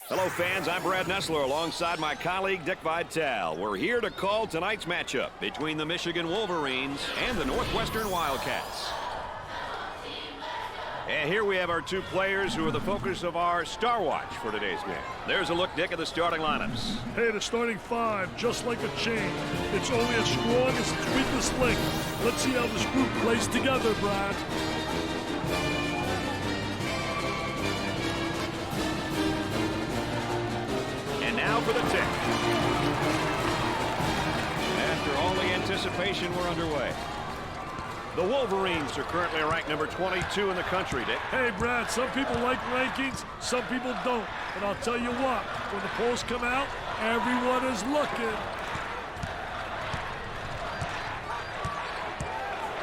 Hello, fans. I'm Brad Nessler alongside my colleague Dick Vitale. We're here to call tonight's matchup between the Michigan Wolverines and the Northwestern Wildcats. And here we have our two players who are the focus of our Star Watch for today's game. There's a look, Dick, at the starting lineups. Hey, the starting five, just like a chain. It's only as strong as its weakest link. Let's see how this group plays together, Brad. Now for the tip. After all the anticipation, we're underway. The Wolverines are currently ranked number 22 in the country, Dick. Hey, Brad, some people like rankings, some people don't. But I'll tell you what, when the polls come out, everyone is looking.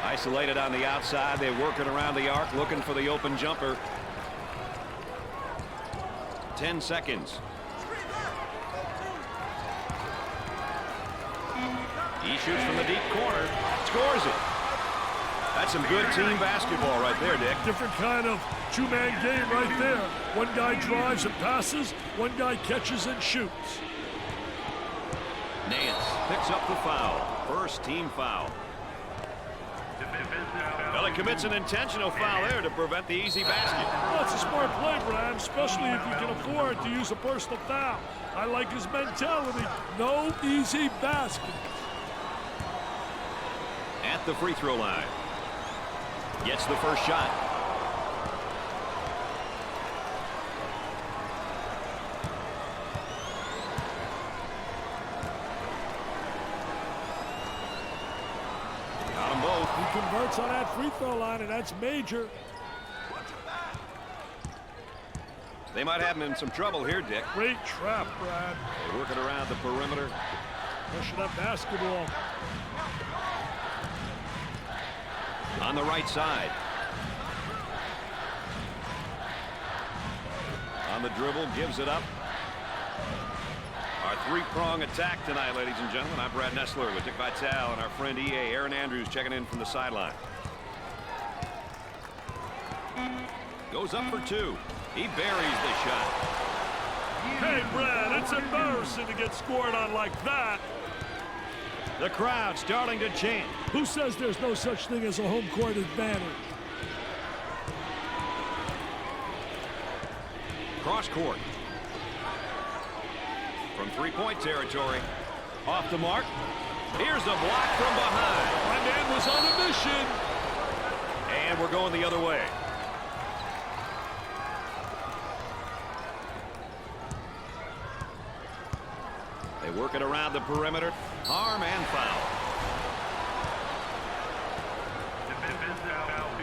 Isolated on the outside, they're working around the arc, looking for the open jumper. 10 seconds. He shoots from the deep corner, scores it. That's some good team basketball right there, Dick. Different kind of two-man game right there. One guy drives and passes, one guy catches and shoots. Nance picks up the foul. First team foul. Well, he commits an intentional foul there to prevent the easy basket. Well, it's a smart play, Brad, especially if you can afford to use a personal foul. I like his mentality. No easy basket. At the free throw line. Gets the first shot. Got them both. He converts on that free throw line, and that's major. They might have him in some trouble here, Dick. Great trap, Brad. They're working around the perimeter. Pushing up basketball. On the right side. On the dribble, gives it up. Our three-prong attack tonight, ladies and gentlemen. I'm Brad Nessler with Dick Vitale and our friend EA Aaron Andrews checking in from the sideline. Goes up for two. He buries the shot. Hey, Brad, it's embarrassing to get scored on like that. The crowd starting to chant. Who says there's no such thing as a home court advantage? Cross court. From three-point territory. Off the mark. Here's a block from behind. My man was on a mission. And we're going the other way. They work it around the perimeter. Harm and foul.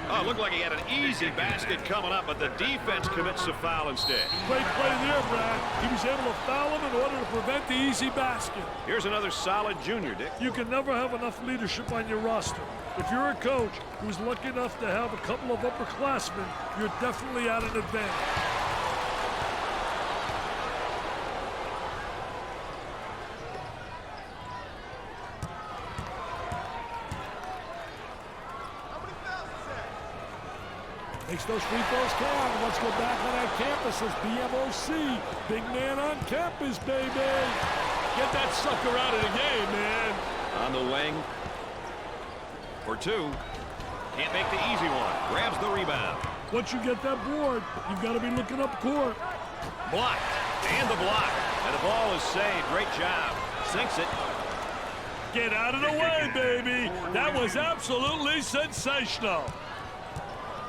Oh, it looked like he had an easy basket coming up, but the defense commits a foul instead. Great play there, Brad. He was able to foul him in order to prevent the easy basket. Here's another solid junior, Dick. You can never have enough leadership on your roster. If you're a coach who's lucky enough to have a couple of upperclassmen, you're definitely at an advantage. Makes those free throws count. Let's go back on that campus as BMOC. Big man on campus, baby. Get that sucker out of the game, man. On the wing. For two. Can't make the easy one. Grabs the rebound. Once you get that board, you've got to be looking up court. Blocked. And the block. And the ball is saved. Great job. Sinks it. Get out of the way, baby. That was absolutely sensational.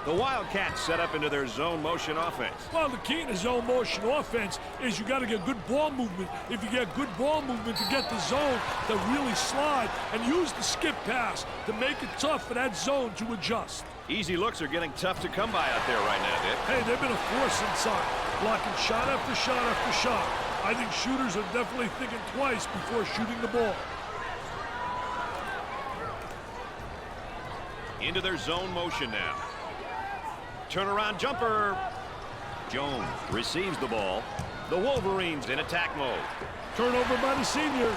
The Wildcats set up into their zone motion offense. Well, the key to zone motion offense is you got to get good ball movement. If you get good ball movement to get the zone to really slide and use the skip pass to make it tough for that zone to adjust. Easy looks are getting tough to come by out there right now, Dick. Hey, they've been a force inside, blocking shot after shot after shot. I think shooters are definitely thinking twice before shooting the ball. Into their zone motion now. Turnaround jumper. Jones receives the ball. The Wolverines in attack mode. Turnover by the senior.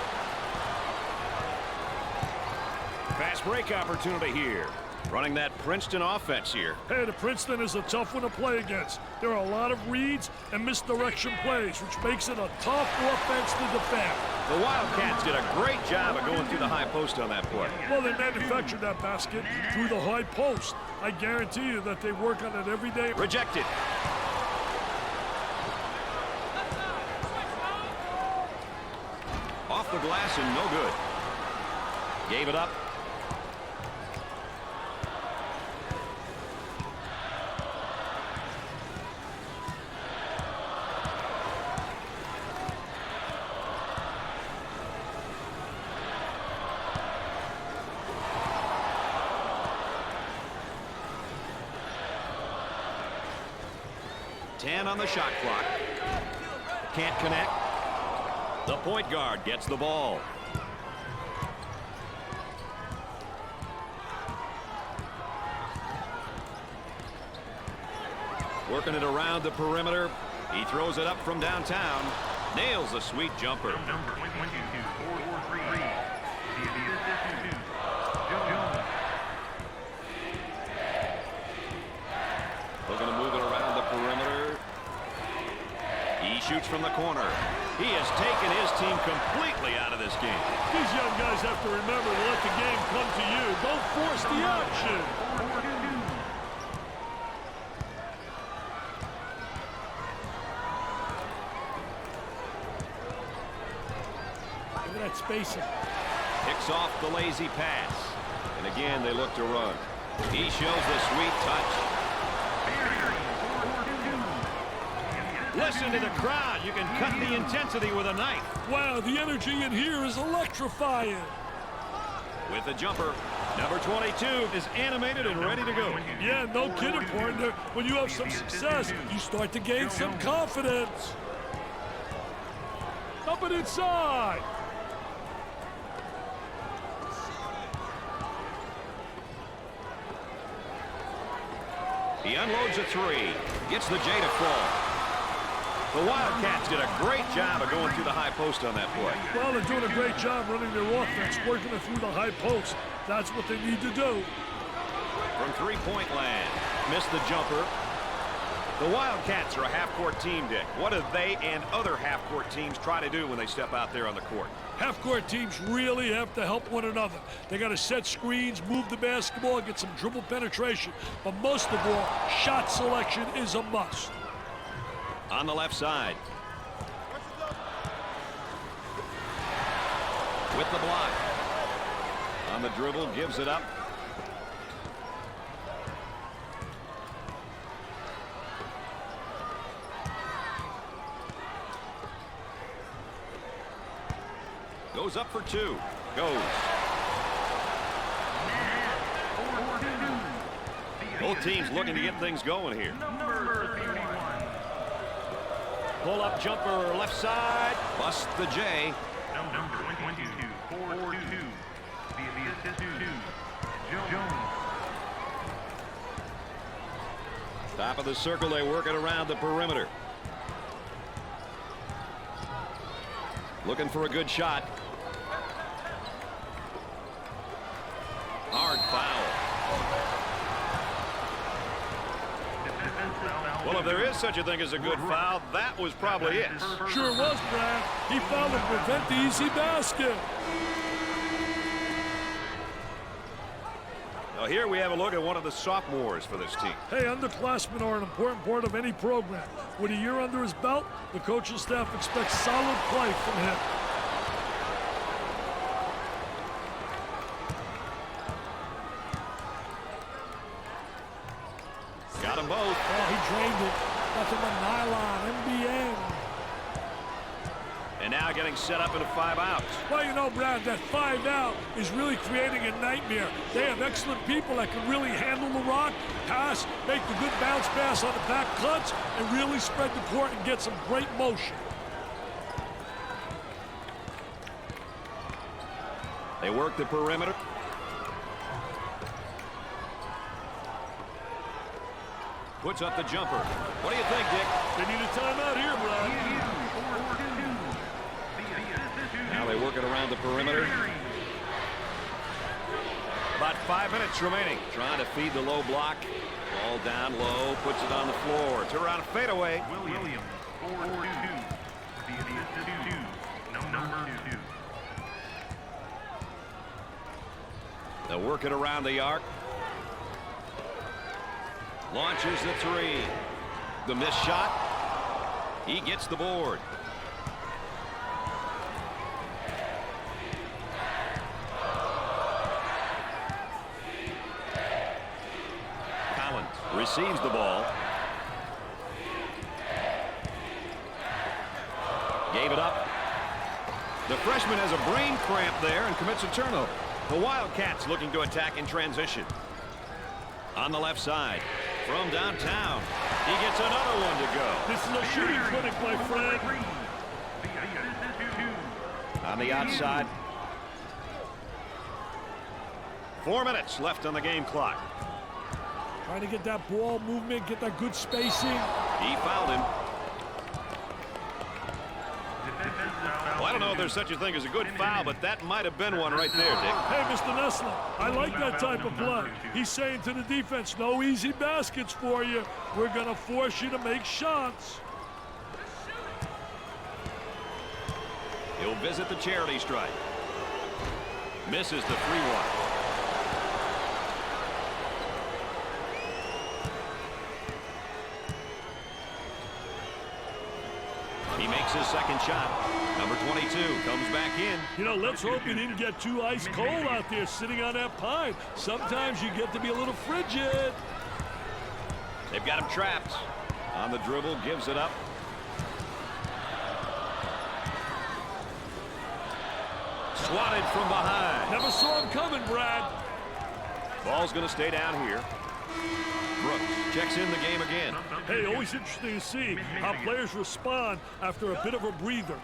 Fast break opportunity here. Running that Princeton offense here. Hey, the Princeton is a tough one to play against. There are a lot of reads and misdirection plays, which makes it a tough offense to defend. The Wildcats did a great job of going through the high post on that play. Well, they manufactured that basket through the high post. I guarantee you that they work on it every day. Rejected. Off the glass and no good. Gave it up. On the shot clock. Can't connect. The point guard gets the ball. Working it around the perimeter. He throws it up from downtown. Nails a sweet jumper. Number 22-443. Looking to move it around the perimeter. He shoots from the corner. He has taken his team completely out of this game. These young guys have to remember to let the game come to you. Don't force the action. Look at that spacing. Picks off the lazy pass. And again, they look to run. He shows the sweet touch. Listen to the crowd. You can cut the intensity with a knife. Wow, the energy in here is electrifying. With the jumper, number 22 is animated and ready to go. Yeah, no kidding, partner. When you have some success, you start to gain some confidence. Up and inside. He unloads a three. Gets the J to fall. The Wildcats did a great job of going through the high post on that play. Well, they're doing a great job running their offense, working it through the high post. That's what they need to do. From three-point land, missed the jumper. The Wildcats are a half-court team, Dick. What do they and other half-court teams try to do when they step out there on the court? Half-court teams really have to help one another. They got to set screens, move the basketball, get some dribble penetration. But most of all, shot selection is a must. On the left side. With the block. On the dribble, gives it up. Goes up for two. Goes. Both teams looking to get things going here. Pull-up jumper, left side. Bust the J. Number 22-442. The assist to Jones. Top of the circle, they work it around the perimeter. Looking for a good shot. Hard foul. Well, if there is such a thing as a good foul, that was probably it. Sure was, Brad. He fouled to prevent the easy basket. Now here we have a look at one of the sophomores for this team. Hey, underclassmen are an important part of any program. With a year under his belt, the coaching staff expects solid play from him. And now getting set up into 5 outs. Well, you know, Brad, that 5 out is really creating a nightmare. They have excellent people that can really handle the rock, pass, make the good bounce pass on the back cuts, and really spread the court and get some great motion. They work the perimeter. Puts up the jumper. What do you think, Dick? They need a timeout here, Brad. Now they work it around the perimeter. About 5 minutes remaining. Trying to feed the low block. Ball down low. Puts it on the floor. Turn around a fadeaway. Williams, 4-2. Number 2. They'll work it around the arc. Launches the 3. The missed shot. He gets the board. Collins receives the ball. Gave it up. The freshman has a brain cramp there and commits a turnover. The Wildcats looking to attack in transition. On the left side, from downtown, he gets another one to go. This is a shooting clinic, my friend. On the outside. 4 minutes left on the game clock. Trying to get that ball movement, get that good spacing. He fouled him. Well, I don't know if there's such a thing as a good foul, but that might have been one right there, Dick. Hey, Mr. Nessler, I like that type of play. He's saying to the defense, no easy baskets for you. We're going to force you to make shots. He'll visit the charity stripe. Misses the 3-1. He makes his second shot. Number 22 comes back in. You know, let's hope he didn't get too ice cold out there sitting on that pine. Sometimes you get to be a little frigid. They've got him trapped. On the dribble, gives it up. Swatted from behind. Never saw him coming, Brad. Ball's going to stay down here. Brooks checks in the game again. Hey, always interesting to see how players respond after a bit of a breather.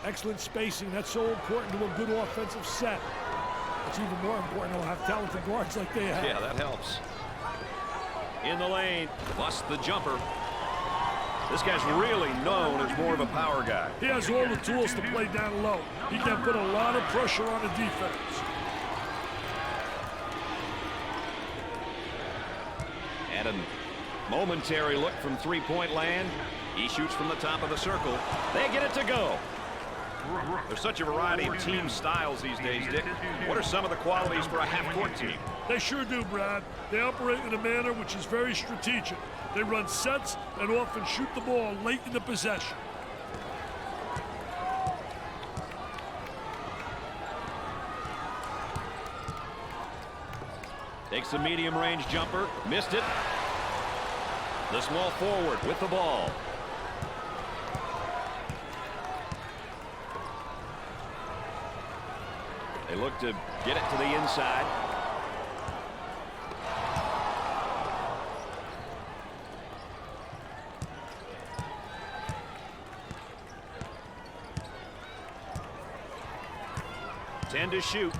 Excellent spacing. That's so important to a good offensive set. It's even more important to have talented guards like they have. Yeah, that helps. In the lane, busts the jumper. This guy's really known as more of a power guy. He has all the tools to play down low. He can put a lot of pressure on the defense. And a momentary look from three-point land. He shoots from the top of the circle. They get it to go. There's such a variety of team styles these days, Dick. What are some of the qualities for a half-court team? They sure do, Brad. They operate in a manner which is very strategic. They run sets and often shoot the ball late in the possession. Takes a medium-range jumper. Missed it. The small forward with the ball. They look to get it to the inside. Ten to shoot.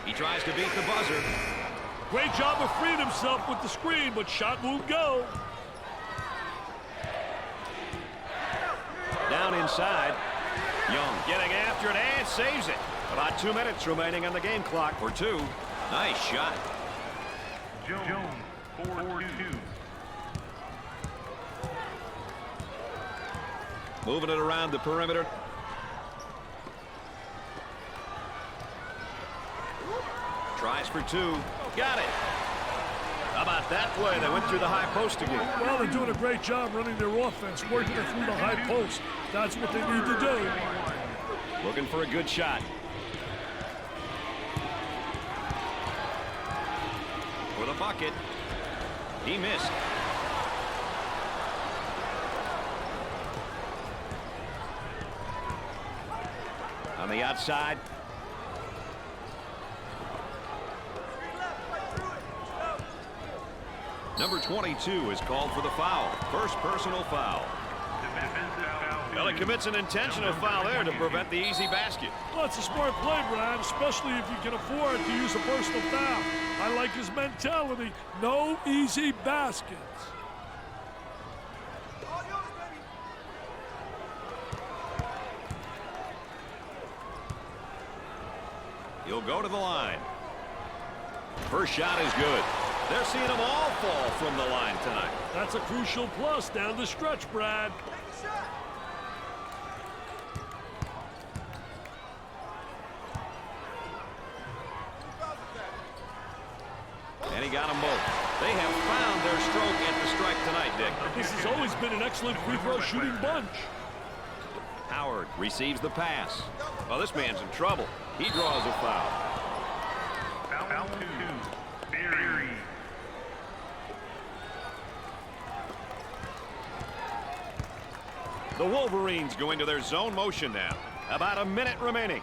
He tries to beat the buzzer. Great job of freeing himself with the screen, but shot won't go. Down inside. Young getting after it and saves it. About 2 minutes remaining on the game clock for two. Nice shot. Jones, 4-2. Moving it around the perimeter. Tries for two. Got it. How about that play? They went through the high post again. Well, they're doing a great job running their offense, working it through the high post. That's what they need to do. Looking for a good shot. For the bucket. He missed. On the outside. Number 22 is called for the foul. First personal foul. Well, he commits an intentional foul there to prevent the easy basket. Well, that's a smart play, Brad, especially if you can afford to use a personal foul. I like his mentality. No easy baskets. He'll go to the line. First shot is good. They're seeing them all fall from the line tonight. That's a crucial plus down the stretch, Brad. And he got them both. They have found their stroke at the strike tonight, Dick. This has always been an excellent free throw shooting bunch. Howard receives the pass. Well, this man's in trouble. He draws a foul. Foul 2. Berry. The Wolverines go into their zone motion now. About a minute remaining.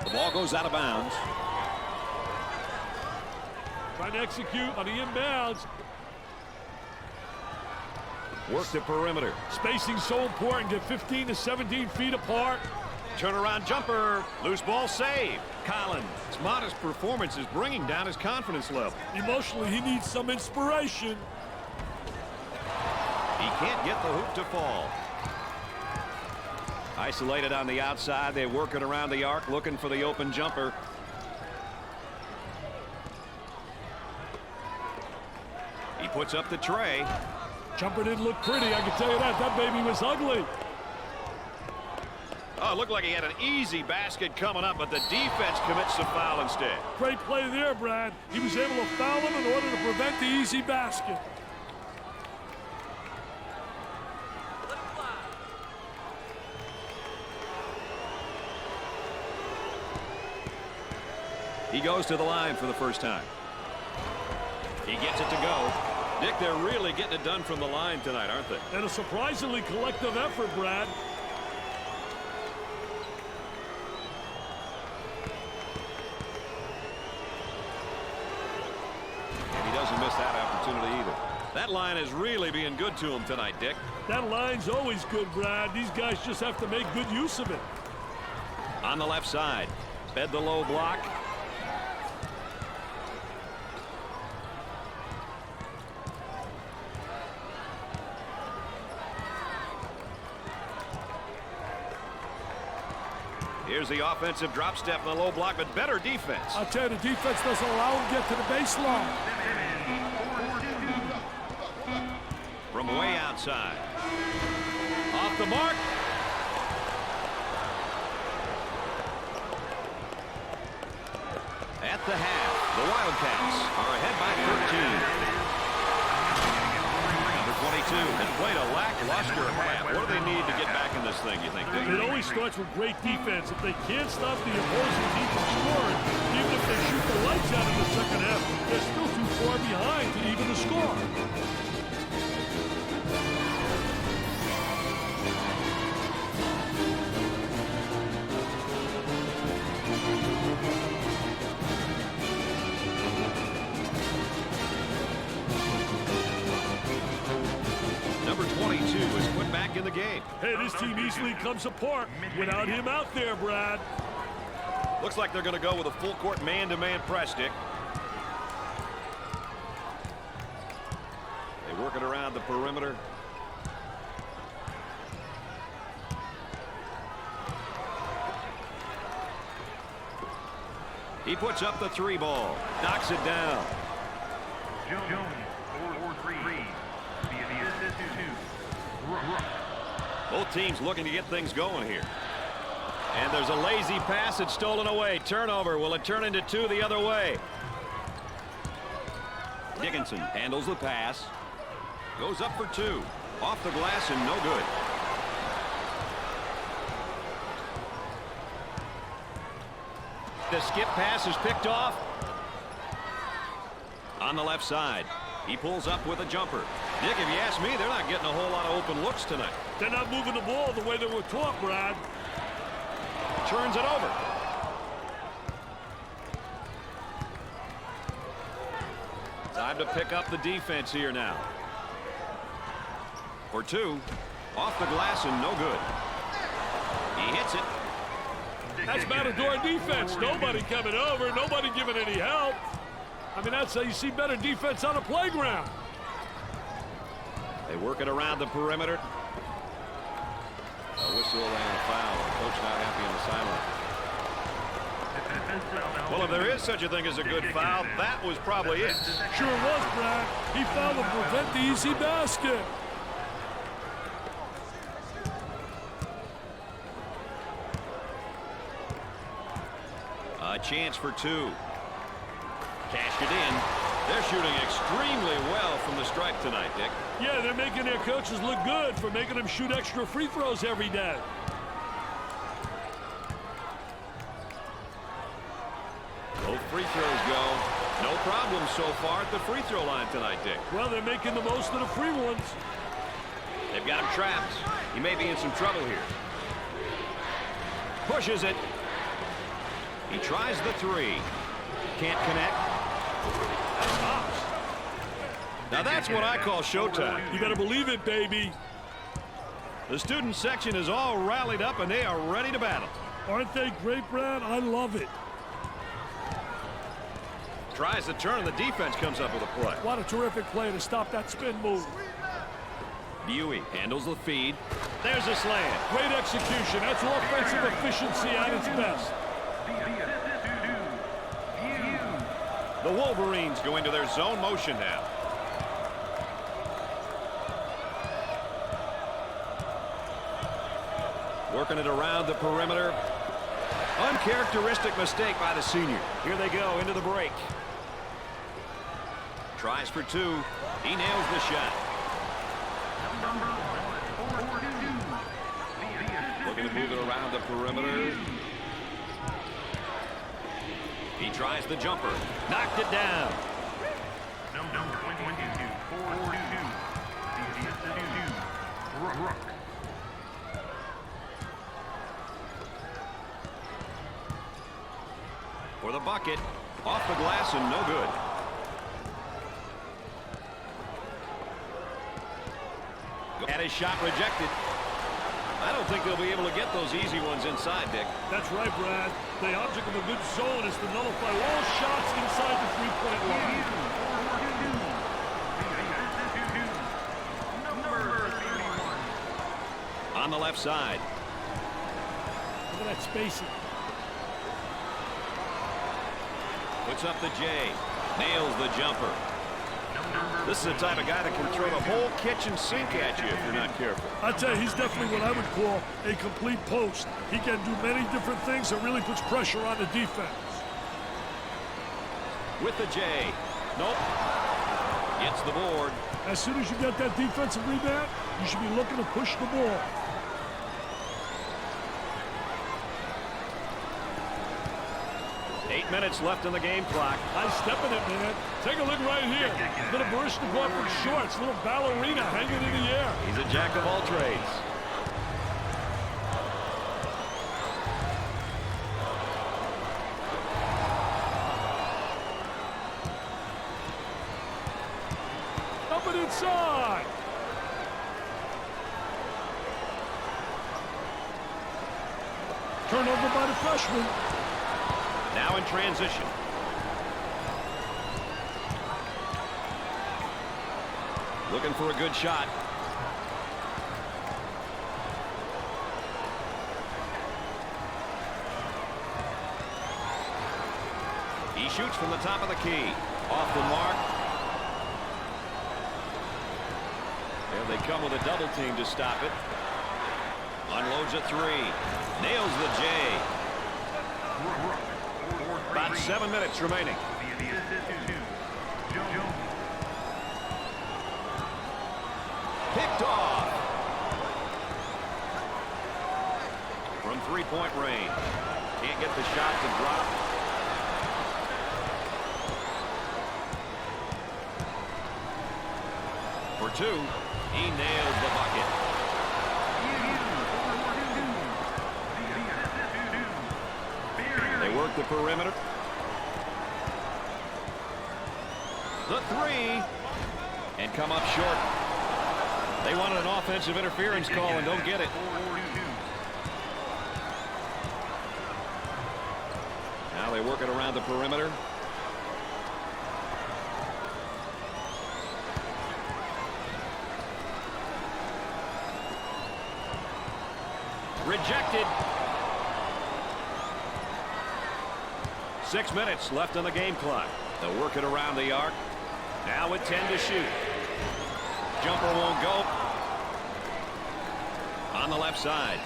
The ball goes out of bounds. Trying to execute on the inbounds. Work the perimeter. Spacing so important. Get 15 to 17 feet apart. Turnaround jumper. Loose ball save. Collins' modest performance is bringing down his confidence level. Emotionally, he needs some inspiration. He can't get the hoop to fall. Isolated on the outside. They work it around the arc looking for the open jumper. He puts up the tray. Jumper didn't look pretty, I can tell you that. That baby was ugly. Oh, it looked like he had an easy basket coming up, but the defense commits the foul instead. Great play there, Brad. He was able to foul him in order to prevent the easy basket. He goes to the line for the first time. He gets it to go. Dick, they're really getting it done from the line tonight, aren't they? And a surprisingly collective effort, Brad. And he doesn't miss that opportunity either. That line is really being good to him tonight, Dick. That line's always good, Brad. These guys just have to make good use of it. On the left side, fed the low block. Here's the offensive drop step in the low block, but better defense. I'll tell you, the defense doesn't allow him to get to the baseline. From way outside. Off the mark. At the half, the Wildcats are ahead by 13. Number 22 has played a lackluster half. What do they need to get back in this thing, you think, Dick? It always starts with great defense. If they can't stop the opposing team from scoring, even if they shoot the lights out in the second half, they're still too far behind to even the score. Number 22 is put back in the game. Hey, this team easily comes apart without him out there, Brad. Looks like they're going to go with a full court man-to-man press, Dick. They work it around the perimeter. He puts up the three ball, knocks it down. Jones, 4-3. The assist is 2. Both teams looking to get things going here. And there's a lazy pass. It's stolen away. Turnover. Will it turn into two the other way? Dickinson handles the pass. Goes up for two. Off the glass and no good. The skip pass is picked off. On the left side, he pulls up with a jumper. Dick, if you ask me, they're not getting a whole lot of open looks tonight. They're not moving the ball the way they were taught, Brad. Turns it over. Time to pick up the defense here now. For two. Off the glass and no good. He hits it. That's Matador defense. Nobody coming over. Nobody giving any help. I mean, that's how you see better defense on a playground. They work it around the perimeter. A whistle and a foul. Coach not happy in the sideline. Well, if there is such a thing as a good foul, that was probably it. Sure was, Brad. He fouled to prevent the easy basket. A chance for two. Cashed it in. They're shooting extremely well from the stripe tonight, Dick. Yeah, they're making their coaches look good for making them shoot extra free throws every day. Both free throws go. No problem so far at the free throw line tonight, Dick. Well, they're making the most of the free ones. They've got him trapped. He may be in some trouble here. Pushes it. He tries the three. Can't connect. Now that's what I call showtime. You better believe it, baby. The student section is all rallied up and they are ready to battle. Aren't they great, Brad? I love it. Tries the turn and the defense comes up with a play. What a terrific play to stop that spin move. Buey handles the feed. There's a slam. Great execution. That's offensive efficiency at its best. The Wolverines go into their zone motion now. Working it around the perimeter. Uncharacteristic mistake by the senior. Here they go into the break. Tries for two. He nails the shot. Looking to move it around the perimeter. He tries the jumper. Knocked it down. Number 22, 4-2. Rook. For the bucket. Off the glass and no good. Had his shot rejected. I don't think they'll be able to get those easy ones inside, Dick. That's right, Brad. The object of a good zone is to nullify all shots inside the three-point line. On the left side. Look at that spacing. Puts up the J. Nails the jumper. This is the type of guy that can throw the whole kitchen sink at you if you're not careful. I tell you, he's definitely what I would call a complete post. He can do many different things that really puts pressure on the defense. With the J. Nope. Gets the board. As soon as you get that defensive rebound, you should be looking to push the ball. Minutes left in the game clock. Nice step in it, man. Take a look right here. Little Barishnikov from shorts, little ballerina hanging in the air. He's a jack of all trades. Up and inside. Turnover by the freshman. Now in transition. Looking for a good shot. He shoots from the top of the key. Off the mark. There they come with a double team to stop it. Unloads a three. Nails the J. About 7 minutes remaining. Picked off. From three-point range. Can't get the shot to drop. for two. He nails the bucket. They work the perimeter. The three. And come up short. They wanted an offensive interference call and don't get it. Now they work it around the perimeter. Rejected. 6 minutes left on the game clock. They'll work it around the arc. Now with 10 to shoot. Jumper won't go. On the left side.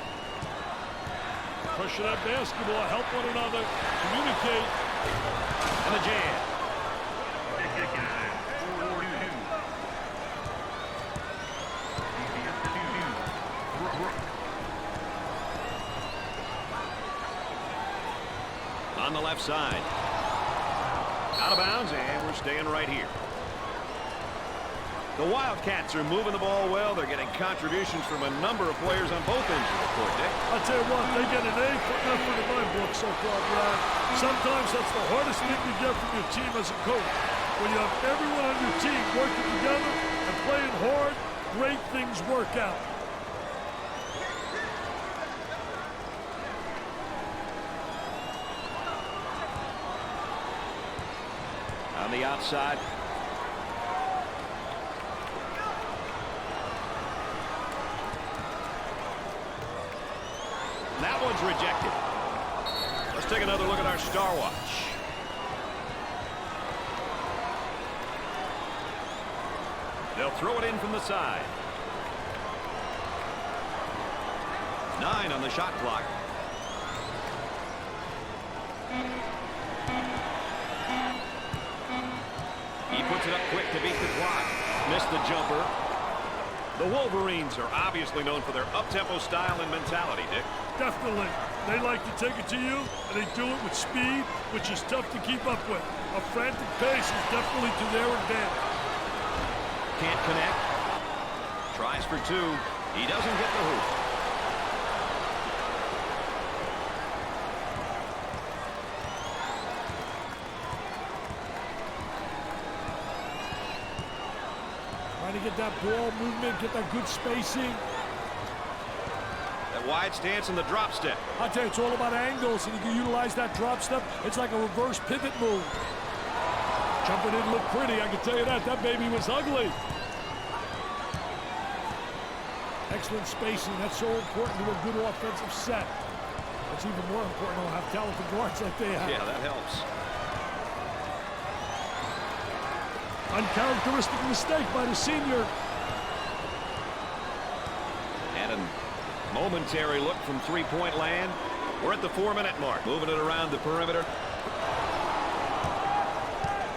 Pressure that basketball, help one another, communicate. And the jam. On the left side. Out of bounds, and we're staying right here. The Wildcats are moving the ball well. They're getting contributions from a number of players on both ends of the court, Dick. I'll tell you what, they get an A for effort in my book so far, Brad. Sometimes that's the hardest thing to get from your team as a coach. When you have everyone on your team working together and playing hard, great things work out. On the outside. That one's rejected. Let's take another look at our star watch. They'll throw it in from the side. 9 on the shot clock. He puts it up quick to beat the clock. Missed the jumper. The Wolverines are obviously known for their up-tempo style and mentality, Dick. Definitely. They like to take it to you, and they do it with speed, which is tough to keep up with. A frantic pace is definitely to their advantage. Can't connect. Tries for two. He doesn't get the hoop. Trying to get that ball movement, get that good spacing. That wide stance and the drop step. I'll tell you, it's all about angles, and you can utilize that drop step. It's like a reverse pivot move. Jumper didn't look pretty, I can tell you that. That baby was ugly. Excellent spacing. That's so important to a good offensive set. That's even more important to have talented guards like they have. Yeah, that helps. Uncharacteristic mistake by the senior. And a momentary look from three-point land. We're at the 4-minute mark. Moving it around the perimeter.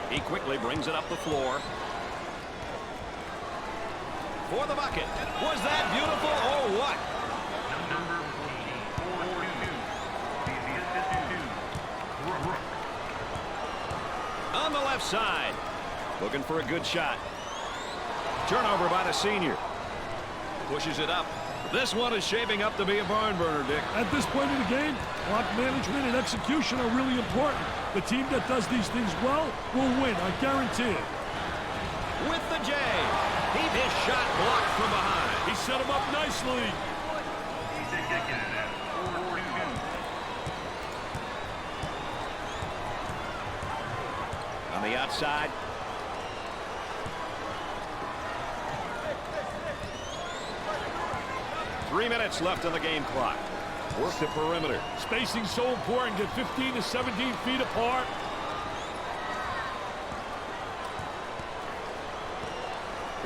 He quickly brings it up the floor. For the bucket. Was that beautiful or what? On the left side. Looking for a good shot. Turnover by the senior. Pushes it up. This one is shaping up to be a barn burner, Dick. At this point in the game, clock management and execution are really important. The team that does these things well will win, I guarantee it. With the J. His shot blocked from behind. He set him up nicely. On the outside. Three minutes left on the game clock. Work the perimeter. Spacing so important. Get 15 to 17 feet apart.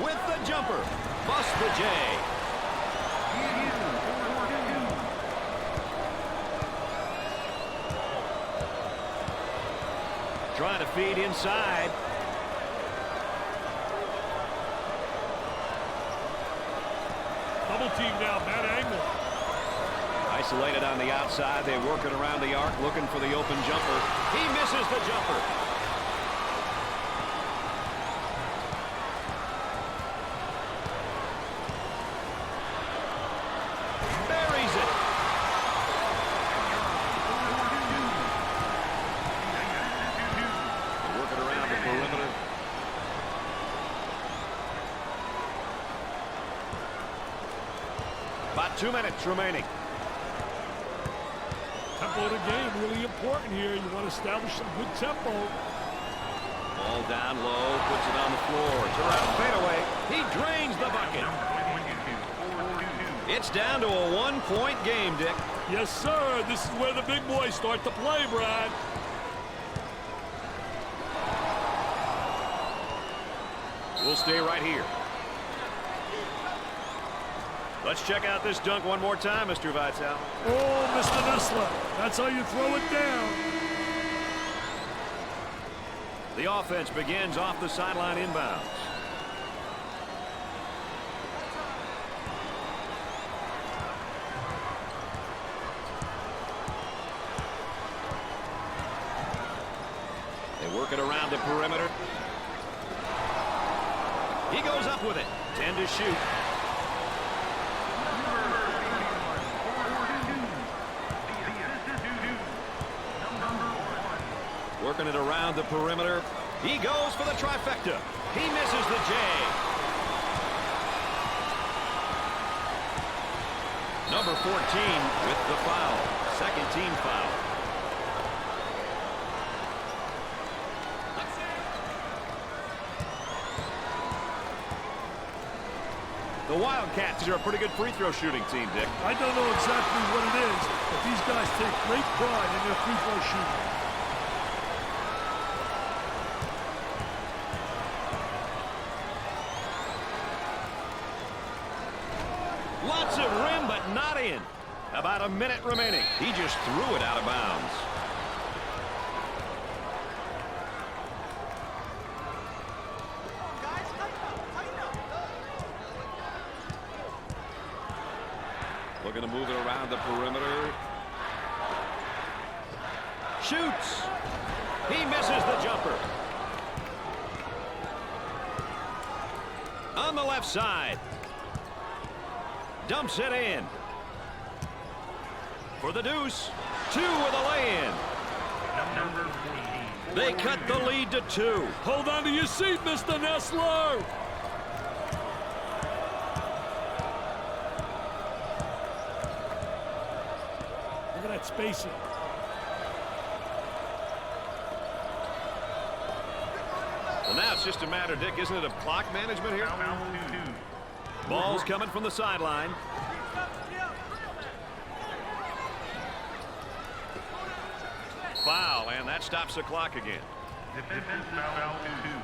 With the jumper. Bust the J. Trying to feed inside. Double team now, bad angle. Isolated on the outside. They work it around the arc, looking for the open jumper. He misses the jumper. 2 minutes remaining. Tempo of the game really important here. You want to establish some good tempo. Ball down low, puts it on the floor. It's a right fadeaway. He drains the bucket. It's down to a 1-point game, Dick. Yes, sir. This is where the big boys start to play, Brad. We'll stay right here. Let's check out this dunk one more time, Mr. Vitale. Oh, Mr. Nessler, that's how you throw it down. The offense begins off the sideline inbounds. They work it around the perimeter. He goes up with it. 10 to shoot. Working it around the perimeter. He goes for the trifecta. He misses the J. Number 14 with the foul. Second team foul. The Wildcats are a pretty good free throw shooting team, Dick. I don't know exactly what it is, but these guys take great pride in their free throw shooting. Lots of rim, but not in. About a minute remaining. He just threw it out of bounds. Looking to move it around the perimeter. Shoots. He misses the jumper. On the left side. Dumps it in. For the deuce. 2 with a lay-in. They cut the lead to 2. Hold on to your seat, Mr. Nessler. Look at that spacing. Well, now it's just a matter, Dick, isn't it, of clock management here? Ball's coming from the sideline. Foul, and that stops the clock again.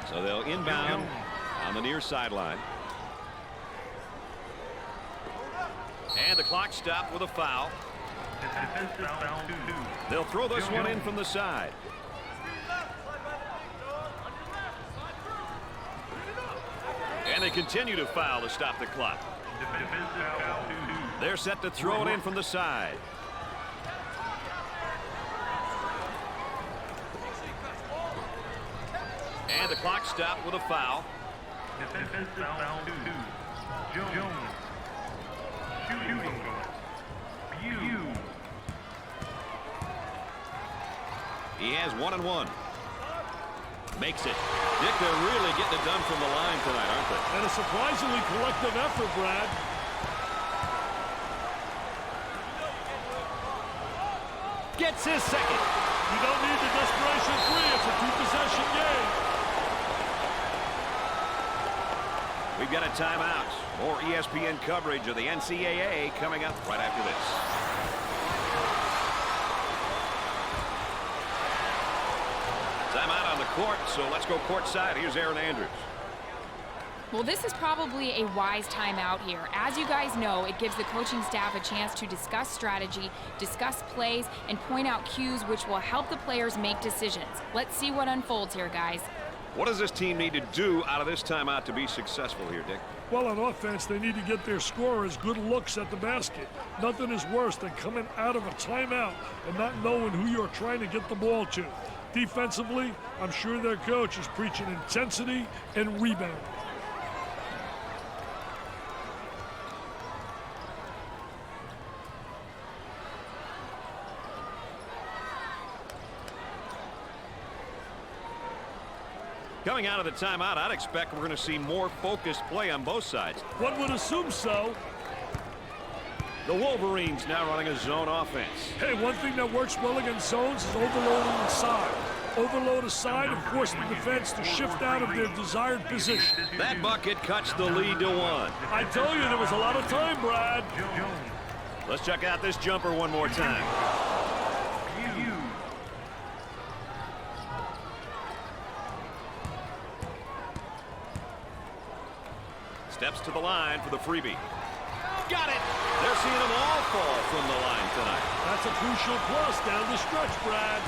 So they'll inbound on the near sideline. And the clock stopped with a foul. They'll throw this one in from the side. And they continue to foul to stop the clock. They're set to throw it in from the side. And the clock stopped with a foul. He has 1 and 1. Makes it. Dick, they're really getting it done from the line tonight, aren't they? And a surprisingly collective effort, Brad. Gets his second. You don't need the desperation three. It's a 2-possession game. We've got a timeout. More ESPN coverage of the NCAA coming up right after this. Timeout on the court, so let's go courtside. Here's Aaron Andrews. Well, this is probably a wise timeout here. As you guys know, it gives the coaching staff a chance to discuss strategy, discuss plays, and point out cues which will help the players make decisions. Let's see what unfolds here, guys. What does this team need to do out of this timeout to be successful here, Dick? Well, on offense, they need to get their scorers good looks at the basket. Nothing is worse than coming out of a timeout and not knowing who you're trying to get the ball to. Defensively, I'm sure their coach is preaching intensity and rebounding. Coming out of the timeout, I'd expect we're going to see more focused play on both sides. One would assume so. The Wolverines now running a zone offense. Hey, one thing that works well against zones is overloading inside. Overload aside and force the defense to shift out of their desired position. That bucket cuts the lead to 1. I tell you, there was a lot of time, Brad. Let's check out this jumper one more time. Steps to the line for the freebie. Got it! They're seeing them all fall from the line tonight. That's a crucial plus down the stretch, Brad.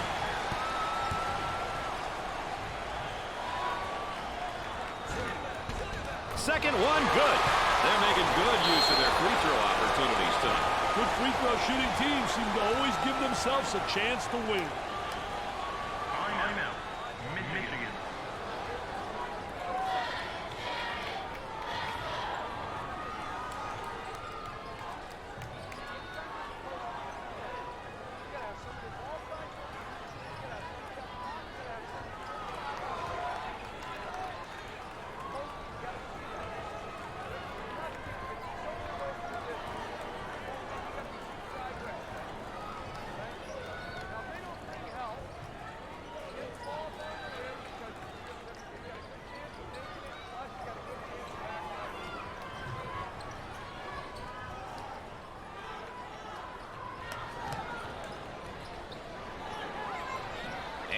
Second one, good. They're making good use of their free throw opportunities tonight. Good free throw shooting teams seem to always give themselves a chance to win. Timeout. Michigan.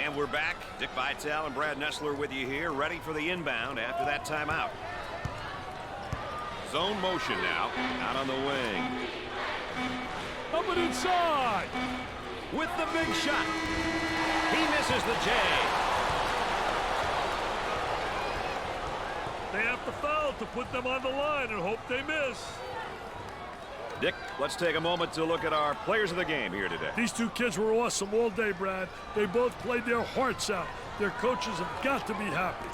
And we're back. Dick Vitale and Brad Nessler with you here, ready for the inbound after that timeout. Zone motion now, out on the wing. Up and inside. With the big shot. He misses the J. They have to foul to put them on the line and hope they miss. Dick, let's take a moment to look at our players of the game here today. These two kids were awesome all day, Brad. They both played their hearts out. Their coaches have got to be happy.